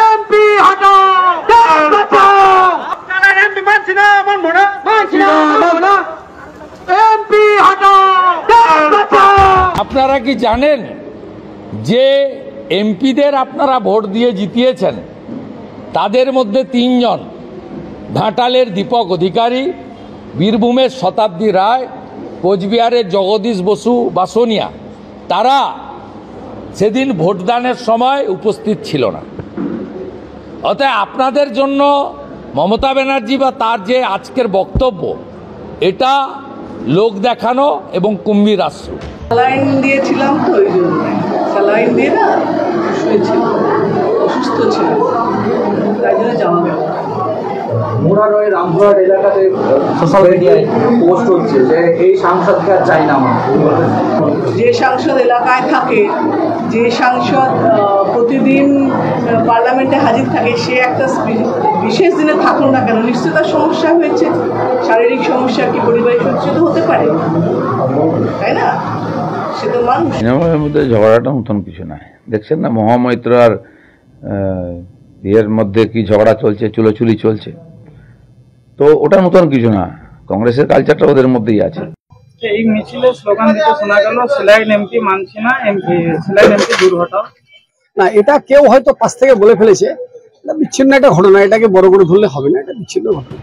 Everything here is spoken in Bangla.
এমপি হটাও, এমপি হটাও। আপনারা কি জানেন যে এমপিদের আপনারা ভোট দিয়ে জিতিয়েছেন, তাদের মধ্যে 3 জন, ঘাটালের দীপক অধিকারী, বীরভূমের শতাব্দী রায়, কোচবিহারের জগদীশ বসু বা সোনিয়া, তারা সেদিন ভোটদানের সময় উপস্থিত ছিল না। অতএব আপনাদের জন্য মমতা ব্যানার্জি বা তার যে আজকের বক্তব্য, এটা লোক দেখানো এবং কুম্ভীর আশ্রু। স্যালাইন দিয়েছিলাম তো, ওই জন্য স্যালাইন দিয়ে না শুয়েছিল, অসুস্থ ছিল, তাই জন্য যাওয়া গেল। মুরারই রামপুরহাট এলাকাতে সোশ্যাল মিডিয়ায় পোস্ট হচ্ছে যে এই সাংসদকে আর চাই না আমরা। যে সাংসদ এলাকায় থাকে, যে সাংসদ প্রতিদিন পার্লামেন্টে হাজির থাকে, সে একটা বিশেষ দিনে থাকুন না কেন, নিশ্চয়ই তার সমস্যা হয়েছে, শারীরিক সমস্যা কি পারিবারিক সমস্যা তো হতে পারে, তাই না? সে তো মানুষ। সিনেমার মধ্যে ঝগড়াটা নতুন কিছু নয়। দেখছেন না মহামৈত্র আর এর মধ্যে কি ঝগড়া চলছে, চুলোচুলি চলছে, তো ওটা নতুন কিছু না। কংগ্রেসের কালচারটা ওদের মধ্যেই আছে। এই মিছিলে স্লোগান দিতে শোনা গেল, সেলাইন এমপি মানছি না, সেলাইন এমপি দূর হটাও। না, এটা কেউ হয়তো পাশ থেকে বলে ফেলেছে, বিচ্ছিন্ন একটা ঘটনা, এটাকে বড় করে ধরলে হবে না, এটা বিচ্ছিন্ন ঘটনা।